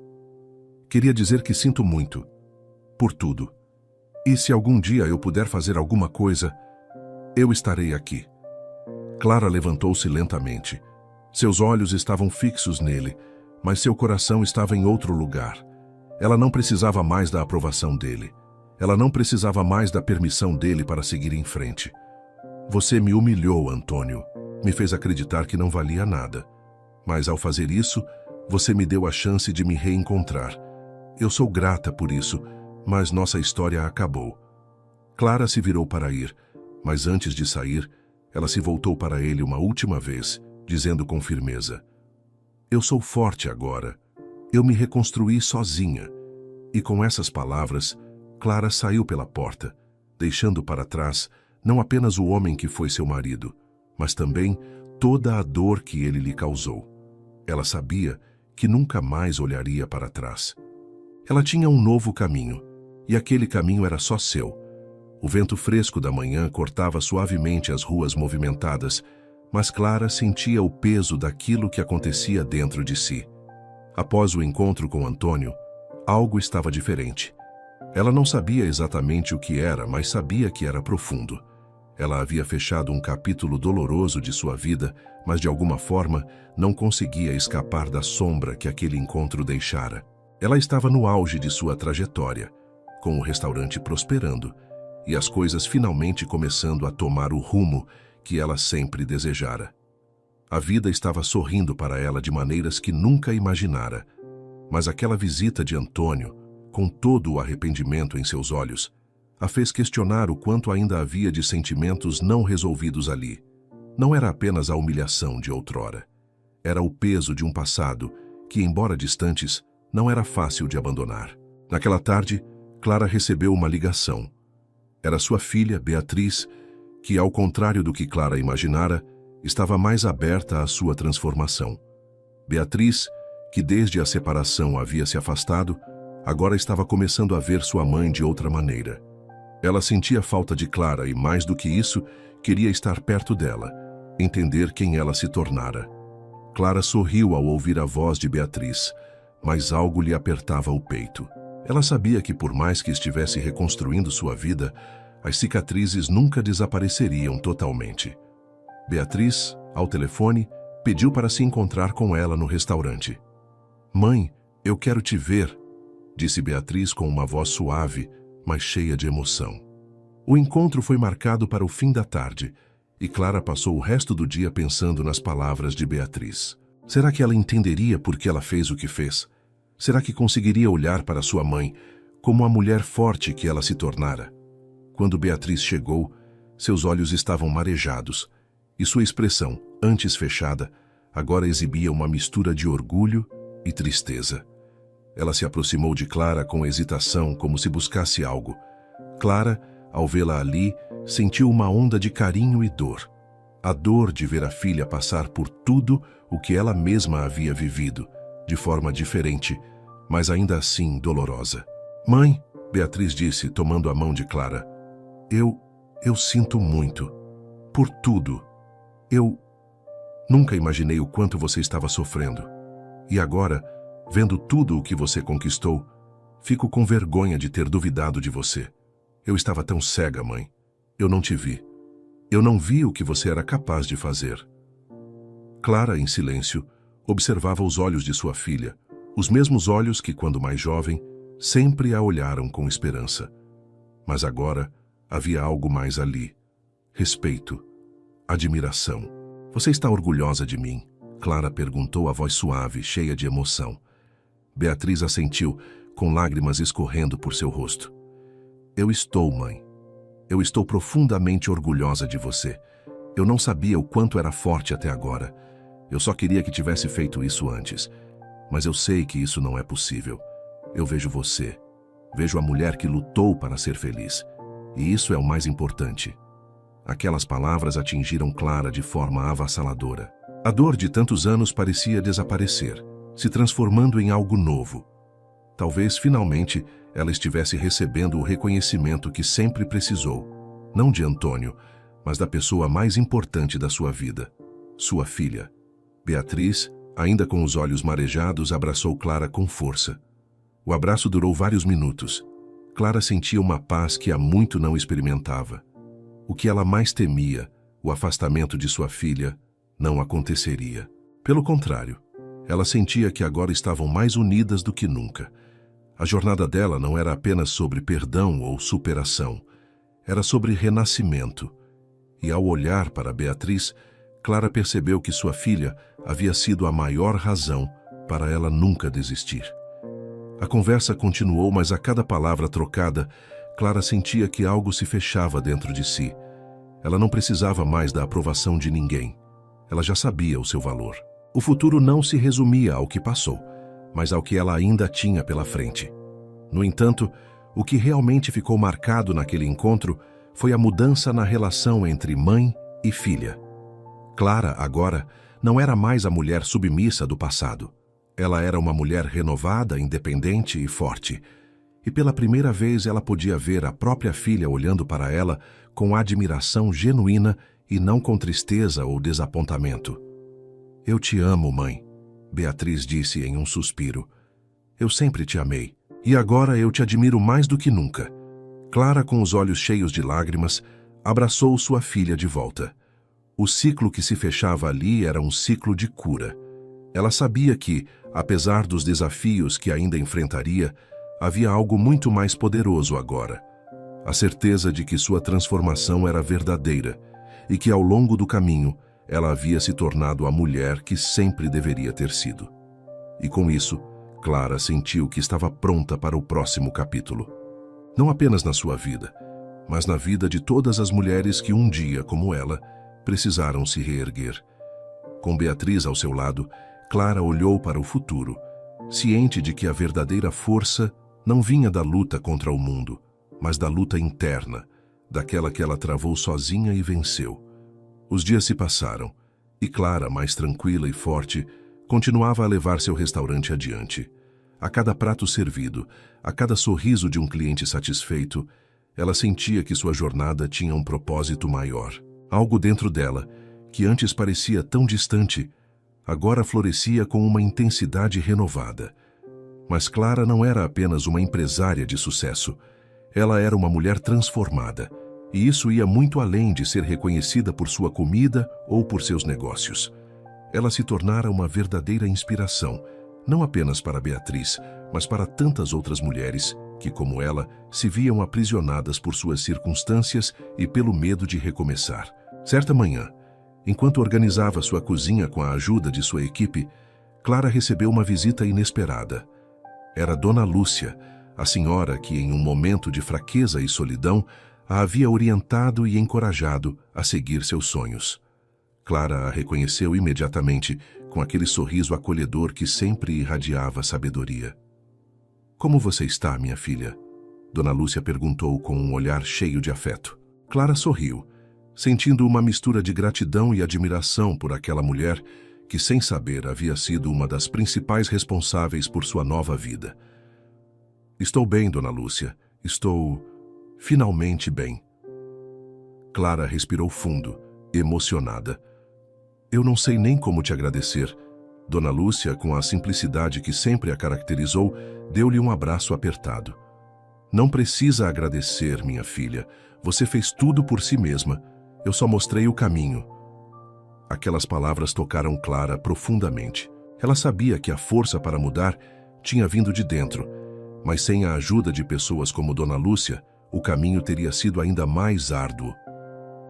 queria dizer que sinto muito. Por tudo. E se algum dia eu puder fazer alguma coisa, eu estarei aqui. Clara levantou-se lentamente. Seus olhos estavam fixos nele, mas seu coração estava em outro lugar. Ela não precisava mais da aprovação dele. Ela não precisava mais da permissão dele para seguir em frente. Você me humilhou, Antônio. Me fez acreditar que não valia nada. Mas ao fazer isso, você me deu a chance de me reencontrar. Eu sou grata por isso, mas nossa história acabou. Clara se virou para ir, mas antes de sair, ela se voltou para ele uma última vez, dizendo com firmeza: eu sou forte agora. Eu me reconstruí sozinha. E com essas palavras, Clara saiu pela porta, deixando para trás não apenas o homem que foi seu marido, mas também toda a dor que ele lhe causou. Ela sabia que nunca mais olharia para trás. Ela tinha um novo caminho, e aquele caminho era só seu. O vento fresco da manhã cortava suavemente as ruas movimentadas, mas Clara sentia o peso daquilo que acontecia dentro de si. Após o encontro com Antônio, algo estava diferente. Ela não sabia exatamente o que era, mas sabia que era profundo. Ela havia fechado um capítulo doloroso de sua vida, mas de alguma forma não conseguia escapar da sombra que aquele encontro deixara. Ela estava no auge de sua trajetória, com o restaurante prosperando e as coisas finalmente começando a tomar o rumo que ela sempre desejara. A vida estava sorrindo para ela de maneiras que nunca imaginara, mas aquela visita de Antônio, com todo o arrependimento em seus olhos, a fez questionar o quanto ainda havia de sentimentos não resolvidos ali. Não era apenas a humilhação de outrora. Era o peso de um passado que, embora distantes, não era fácil de abandonar. Naquela tarde, Clara recebeu uma ligação. Era sua filha, Beatriz, que, ao contrário do que Clara imaginara, estava mais aberta à sua transformação. Beatriz, que desde a separação havia se afastado, agora estava começando a ver sua mãe de outra maneira. Ela sentia falta de Clara e, mais do que isso, queria estar perto dela, entender quem ela se tornara. Clara sorriu ao ouvir a voz de Beatriz, mas algo lhe apertava o peito. Ela sabia que, por mais que estivesse reconstruindo sua vida, as cicatrizes nunca desapareceriam totalmente. Beatriz, ao telefone, pediu para se encontrar com ela no restaurante. "Mãe, eu quero te ver", disse Beatriz com uma voz suave, mas cheia de emoção. O encontro foi marcado para o fim da tarde, e Clara passou o resto do dia pensando nas palavras de Beatriz. Será que ela entenderia por que ela fez o que fez? Será que conseguiria olhar para sua mãe como a mulher forte que ela se tornara? Quando Beatriz chegou, seus olhos estavam marejados, e sua expressão, antes fechada, agora exibia uma mistura de orgulho e tristeza. Ela se aproximou de Clara com hesitação, como se buscasse algo. Clara, ao vê-la ali, sentiu uma onda de carinho e dor. A dor de ver a filha passar por tudo o que ela mesma havia vivido, de forma diferente, mas ainda assim dolorosa. "Mãe", Beatriz disse, tomando a mão de Clara, Eu sinto muito. Por tudo. Eu nunca imaginei o quanto você estava sofrendo. E agora, vendo tudo o que você conquistou, fico com vergonha de ter duvidado de você. Eu estava tão cega, mãe. Eu não te vi. Eu não vi o que você era capaz de fazer." Clara, em silêncio, observava os olhos de sua filha, os mesmos olhos que, quando mais jovem, sempre a olharam com esperança. Mas agora havia algo mais ali. Respeito. Admiração. "Você está orgulhosa de mim?" Clara perguntou a voz suave, cheia de emoção. Beatriz assentiu, com lágrimas escorrendo por seu rosto. "Eu estou, mãe. Eu estou profundamente orgulhosa de você. Eu não sabia o quanto era forte até agora. Eu só queria que tivesse feito isso antes. Mas eu sei que isso não é possível. Eu vejo você. Vejo a mulher que lutou para ser feliz. E isso é o mais importante." Aquelas palavras atingiram Clara de forma avassaladora. A dor de tantos anos parecia desaparecer, se transformando em algo novo. Talvez, finalmente, ela estivesse recebendo o reconhecimento que sempre precisou, não de Antônio, mas da pessoa mais importante da sua vida, sua filha. Beatriz, ainda com os olhos marejados, abraçou Clara com força. O abraço durou vários minutos. Clara sentia uma paz que há muito não experimentava. O que ela mais temia, o afastamento de sua filha, não aconteceria. Pelo contrário, ela sentia que agora estavam mais unidas do que nunca. A jornada dela não era apenas sobre perdão ou superação, era sobre renascimento. E ao olhar para Beatriz, Clara percebeu que sua filha havia sido a maior razão para ela nunca desistir. A conversa continuou, mas a cada palavra trocada, Clara sentia que algo se fechava dentro de si. Ela não precisava mais da aprovação de ninguém. Ela já sabia o seu valor. O futuro não se resumia ao que passou, mas ao que ela ainda tinha pela frente. No entanto, o que realmente ficou marcado naquele encontro foi a mudança na relação entre mãe e filha. Clara, agora, não era mais a mulher submissa do passado. Ela era uma mulher renovada, independente e forte. E pela primeira vez ela podia ver a própria filha olhando para ela com admiração genuína e não com tristeza ou desapontamento. "Eu te amo, mãe", Beatriz disse em um suspiro. "Eu sempre te amei. E agora eu te admiro mais do que nunca." Clara, com os olhos cheios de lágrimas, abraçou sua filha de volta. O ciclo que se fechava ali era um ciclo de cura. Ela sabia que, apesar dos desafios que ainda enfrentaria, havia algo muito mais poderoso agora. A certeza de que sua transformação era verdadeira e que, ao longo do caminho, ela havia se tornado a mulher que sempre deveria ter sido. E com isso, Clara sentiu que estava pronta para o próximo capítulo. Não apenas na sua vida, mas na vida de todas as mulheres que um dia, como ela, precisaram se reerguer. Com Beatriz ao seu lado, Clara olhou para o futuro, ciente de que a verdadeira força não vinha da luta contra o mundo, mas da luta interna, daquela que ela travou sozinha e venceu. Os dias se passaram, e Clara, mais tranquila e forte, continuava a levar seu restaurante adiante. A cada prato servido, a cada sorriso de um cliente satisfeito, ela sentia que sua jornada tinha um propósito maior. Algo dentro dela, que antes parecia tão distante, agora florescia com uma intensidade renovada. Mas Clara não era apenas uma empresária de sucesso. Ela era uma mulher transformada, e isso ia muito além de ser reconhecida por sua comida ou por seus negócios. Ela se tornara uma verdadeira inspiração, não apenas para Beatriz, mas para tantas outras mulheres que, como ela, se viam aprisionadas por suas circunstâncias e pelo medo de recomeçar. Certa manhã, enquanto organizava sua cozinha com a ajuda de sua equipe, Clara recebeu uma visita inesperada. Era Dona Lúcia, a senhora que, em um momento de fraqueza e solidão, a havia orientado e encorajado a seguir seus sonhos. Clara a reconheceu imediatamente, com aquele sorriso acolhedor que sempre irradiava sabedoria. "Como você está, minha filha?" Dona Lúcia perguntou com um olhar cheio de afeto. Clara sorriu, sentindo uma mistura de gratidão e admiração por aquela mulher que, sem saber, havia sido uma das principais responsáveis por sua nova vida. "Estou bem, Dona Lúcia. Estou finalmente bem." Clara respirou fundo, emocionada. "Eu não sei nem como te agradecer." Dona Lúcia, com a simplicidade que sempre a caracterizou, deu-lhe um abraço apertado. "Não precisa agradecer, minha filha. Você fez tudo por si mesma. Eu só mostrei o caminho." Aquelas palavras tocaram Clara profundamente. Ela sabia que a força para mudar tinha vindo de dentro, mas sem a ajuda de pessoas como Dona Lúcia, o caminho teria sido ainda mais árduo.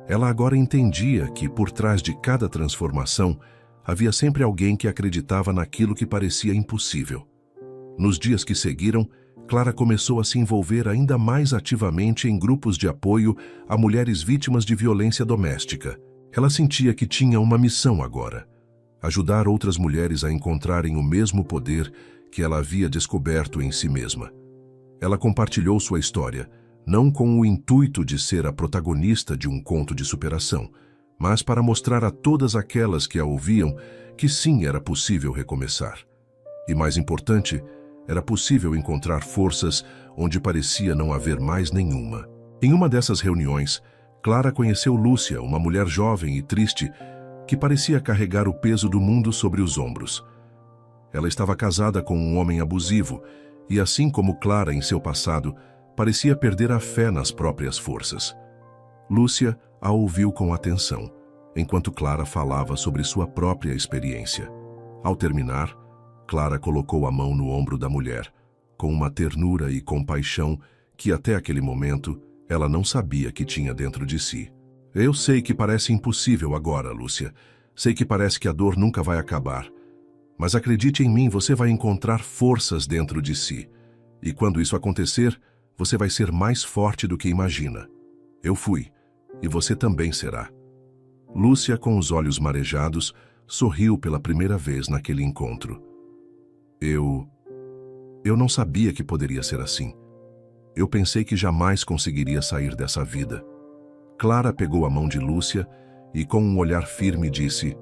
Ela agora entendia que, por trás de cada transformação, havia sempre alguém que acreditava naquilo que parecia impossível. Nos dias que seguiram, Clara começou a se envolver ainda mais ativamente em grupos de apoio a mulheres vítimas de violência doméstica. Ela sentia que tinha uma missão agora: ajudar outras mulheres a encontrarem o mesmo poder que ela havia descoberto em si mesma. Ela compartilhou sua história, não com o intuito de ser a protagonista de um conto de superação, mas para mostrar a todas aquelas que a ouviam que sim, era possível recomeçar. E mais importante, era possível encontrar forças onde parecia não haver mais nenhuma. Em uma dessas reuniões, Clara conheceu Lúcia, uma mulher jovem e triste, que parecia carregar o peso do mundo sobre os ombros. Ela estava casada com um homem abusivo e, assim como Clara em seu passado, parecia perder a fé nas próprias forças. Lúcia a ouviu com atenção, enquanto Clara falava sobre sua própria experiência. Ao terminar, Clara colocou a mão no ombro da mulher, com uma ternura e compaixão que até aquele momento ela não sabia que tinha dentro de si. Eu sei que parece impossível agora, Lúcia. Sei que parece que a dor nunca vai acabar. Mas acredite em mim, você vai encontrar forças dentro de si. E quando isso acontecer, você vai ser mais forte do que imagina. Eu fui, e você também será. Lúcia, com os olhos marejados, sorriu pela primeira vez naquele encontro. Eu não sabia que poderia ser assim. Eu pensei que jamais conseguiria sair dessa vida. Clara pegou a mão de Lúcia e, com um olhar firme, disse: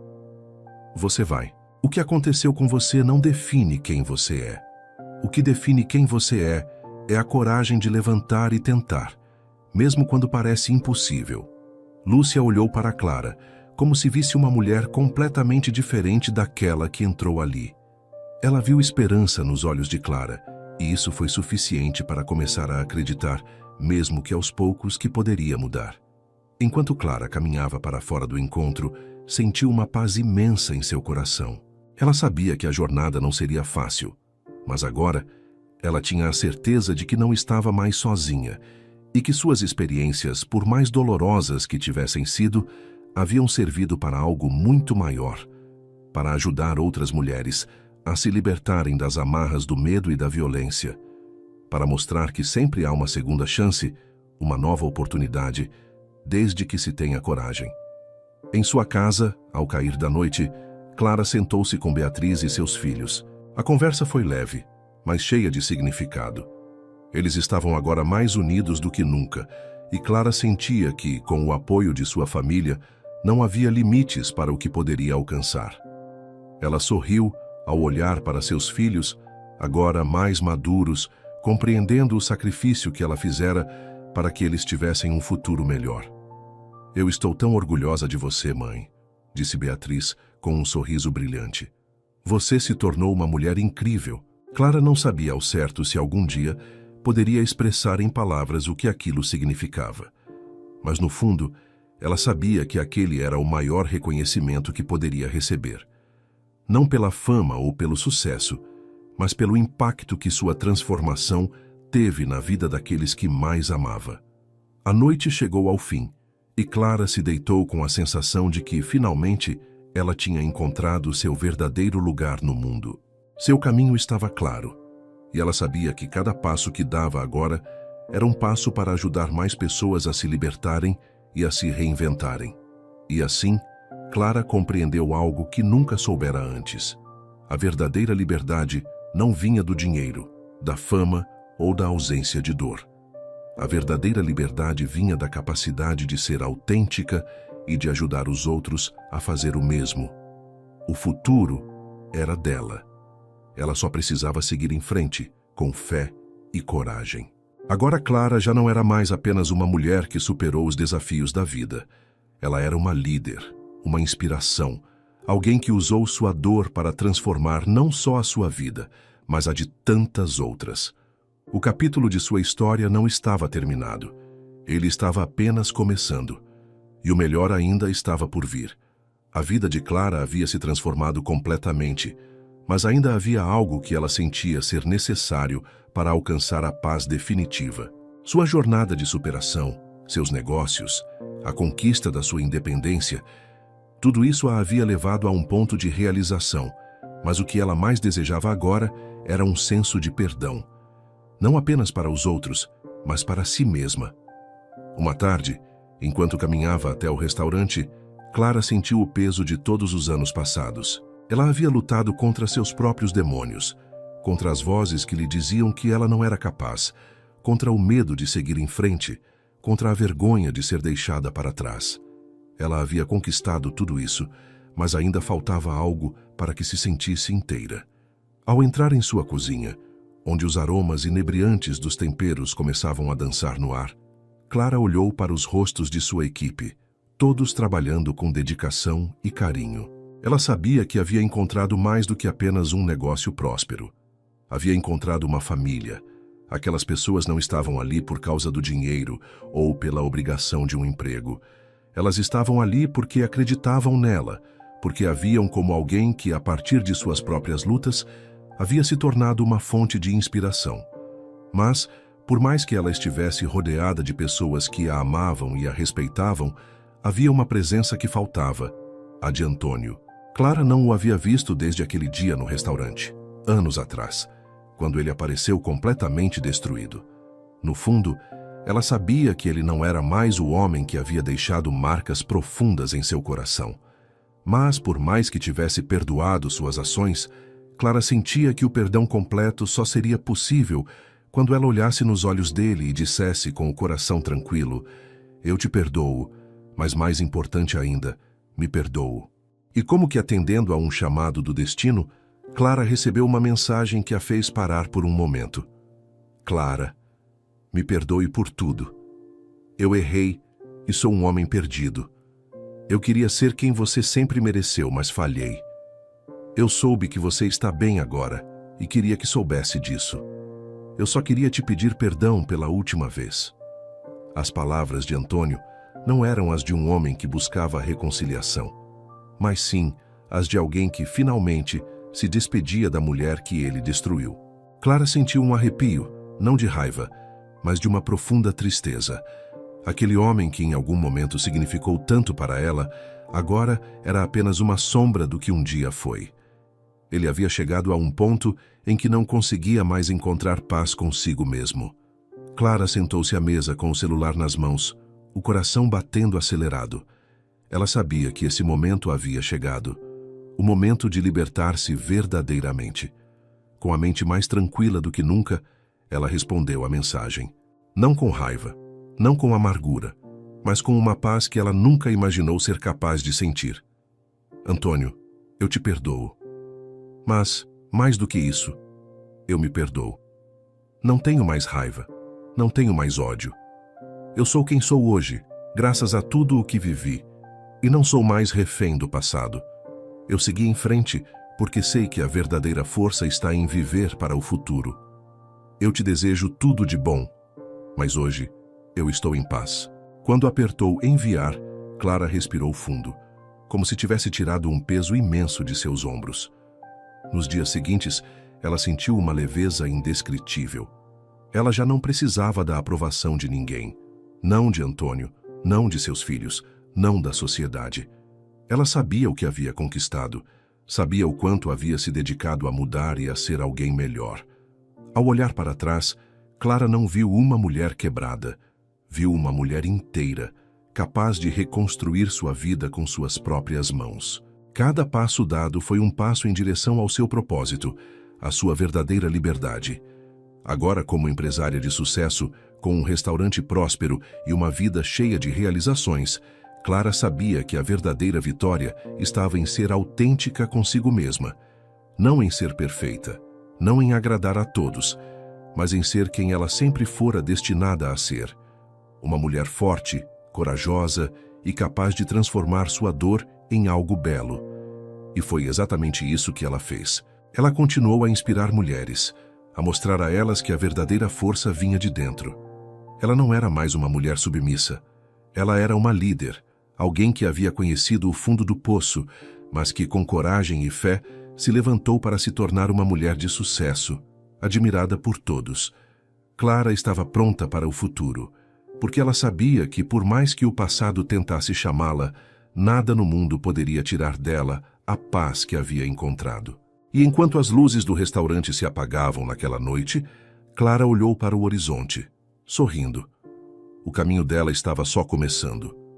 Você vai. O que aconteceu com você não define quem você é. O que define quem você é a coragem de levantar e tentar, mesmo quando parece impossível. Lúcia olhou para Clara, como se visse uma mulher completamente diferente daquela que entrou ali. Ela viu esperança nos olhos de Clara, e isso foi suficiente para começar a acreditar, mesmo que aos poucos, que poderia mudar. Enquanto Clara caminhava para fora do encontro, sentiu uma paz imensa em seu coração. Ela sabia que a jornada não seria fácil, mas agora ela tinha a certeza de que não estava mais sozinha e que suas experiências, por mais dolorosas que tivessem sido, haviam servido para algo muito maior, para ajudar outras mulheres a se libertarem das amarras do medo e da violência, para mostrar que sempre há uma segunda chance, uma nova oportunidade, desde que se tenha coragem. Em sua casa, ao cair da noite, Clara sentou-se com Beatriz e seus filhos. A conversa foi leve, mas cheia de significado. Eles estavam agora mais unidos do que nunca, e Clara sentia que, com o apoio de sua família, não havia limites para o que poderia alcançar. Ela sorriu ao olhar para seus filhos, agora mais maduros, compreendendo o sacrifício que ela fizera para que eles tivessem um futuro melhor. Eu estou tão orgulhosa de você, mãe, disse Beatriz com um sorriso brilhante. Você se tornou uma mulher incrível. Clara não sabia ao certo se algum dia poderia expressar em palavras o que aquilo significava. Mas no fundo, ela sabia que aquele era o maior reconhecimento que poderia receber. Não pela fama ou pelo sucesso, mas pelo impacto que sua transformação teve na vida daqueles que mais amava. A noite chegou ao fim, e Clara se deitou com a sensação de que, finalmente, ela tinha encontrado seu verdadeiro lugar no mundo. Seu caminho estava claro, e ela sabia que cada passo que dava agora era um passo para ajudar mais pessoas a se libertarem e a se reinventarem. E assim, Clara compreendeu algo que nunca soubera antes. A verdadeira liberdade não vinha do dinheiro, da fama ou da ausência de dor. A verdadeira liberdade vinha da capacidade de ser autêntica e de ajudar os outros a fazer o mesmo. O futuro era dela. Ela só precisava seguir em frente, com fé e coragem. Agora Clara já não era mais apenas uma mulher que superou os desafios da vida. Ela era uma líder, uma inspiração, alguém que usou sua dor para transformar não só a sua vida, mas a de tantas outras. O capítulo de sua história não estava terminado. Ele estava apenas começando. E o melhor ainda estava por vir. A vida de Clara havia se transformado completamente, mas ainda havia algo que ela sentia ser necessário para alcançar a paz definitiva. Sua jornada de superação, seus negócios, a conquista da sua independência, tudo isso a havia levado a um ponto de realização, mas o que ela mais desejava agora era um senso de perdão. Não apenas para os outros, mas para si mesma. Uma tarde, enquanto caminhava até o restaurante, Clara sentiu o peso de todos os anos passados. Ela havia lutado contra seus próprios demônios, contra as vozes que lhe diziam que ela não era capaz, contra o medo de seguir em frente, contra a vergonha de ser deixada para trás. Ela havia conquistado tudo isso, mas ainda faltava algo para que se sentisse inteira. Ao entrar em sua cozinha, onde os aromas inebriantes dos temperos começavam a dançar no ar, Clara olhou para os rostos de sua equipe, todos trabalhando com dedicação e carinho. Ela sabia que havia encontrado mais do que apenas um negócio próspero. Havia encontrado uma família, Aquelas pessoas não estavam ali por causa do dinheiro ou pela obrigação de um emprego. Elas estavam ali porque acreditavam nela, porque a viam como alguém que, a partir de suas próprias lutas, havia se tornado uma fonte de inspiração. Mas, por mais que ela estivesse rodeada de pessoas que a amavam e a respeitavam, havia uma presença que faltava, a de Antônio. Clara não o havia visto desde aquele dia no restaurante, anos atrás, quando ele apareceu completamente destruído. No fundo, ela sabia que ele não era mais o homem que havia deixado marcas profundas em seu coração. Mas, por mais que tivesse perdoado suas ações, Clara sentia que o perdão completo só seria possível quando ela olhasse nos olhos dele e dissesse com o coração tranquilo: "Eu te perdoo, mas mais importante ainda, me perdoo." E como que atendendo a um chamado do destino, Clara recebeu uma mensagem que a fez parar por um momento. "Clara, me perdoe por tudo. Eu errei e sou um homem perdido. Eu queria ser quem você sempre mereceu, mas falhei. Eu soube que você está bem agora e queria que soubesse disso. Eu só queria te pedir perdão pela última vez." As palavras de Antônio não eram as de um homem que buscava a reconciliação, mas sim as de alguém que finalmente se despedia da mulher que ele destruiu. Clara sentiu um arrepio, não de raiva, mas de uma profunda tristeza. Aquele homem que em algum momento significou tanto para ela, agora era apenas uma sombra do que um dia foi. Ele havia chegado a um ponto em que não conseguia mais encontrar paz consigo mesmo. Clara sentou-se à mesa com o celular nas mãos, o coração batendo acelerado. Ela sabia que esse momento havia chegado, o momento de libertar-se verdadeiramente. Com a mente mais tranquila do que nunca, ela respondeu à mensagem. Não com raiva, não com amargura, mas com uma paz que ela nunca imaginou ser capaz de sentir. "Antônio, eu te perdoo. Mas, mais do que isso, eu me perdoo. Não tenho mais raiva, não tenho mais ódio. Eu sou quem sou hoje, graças a tudo o que vivi, e não sou mais refém do passado. Eu segui em frente porque sei que a verdadeira força está em viver para o futuro. Eu te desejo tudo de bom, mas hoje eu estou em paz." Quando apertou enviar, Clara respirou fundo, como se tivesse tirado um peso imenso de seus ombros. Nos dias seguintes, ela sentiu uma leveza indescritível. Ela já não precisava da aprovação de ninguém. Não de Antônio, não de seus filhos, não da sociedade. Ela sabia o que havia conquistado, sabia o quanto havia se dedicado a mudar e a ser alguém melhor. Ao olhar para trás, Clara não viu uma mulher quebrada. Viu uma mulher inteira, capaz de reconstruir sua vida com suas próprias mãos. Cada passo dado foi um passo em direção ao seu propósito, à sua verdadeira liberdade. Agora, como empresária de sucesso, com um restaurante próspero e uma vida cheia de realizações, Clara sabia que a verdadeira vitória estava em ser autêntica consigo mesma. Não em ser perfeita, não em agradar a todos, mas em ser quem ela sempre fora destinada a ser. Uma mulher forte, corajosa e capaz de transformar sua dor em algo belo. E foi exatamente isso que ela fez. Ela continuou a inspirar mulheres, a mostrar a elas que a verdadeira força vinha de dentro. Ela não era mais uma mulher submissa. Ela era uma líder, alguém que havia conhecido o fundo do poço, mas que, com coragem e fé, se levantou para se tornar uma mulher de sucesso, admirada por todos. Clara estava pronta para o futuro, porque ela sabia que, por mais que o passado tentasse chamá-la, nada no mundo poderia tirar dela a paz que havia encontrado. E enquanto as luzes do restaurante se apagavam naquela noite, Clara olhou para o horizonte, sorrindo. O caminho dela estava só começando.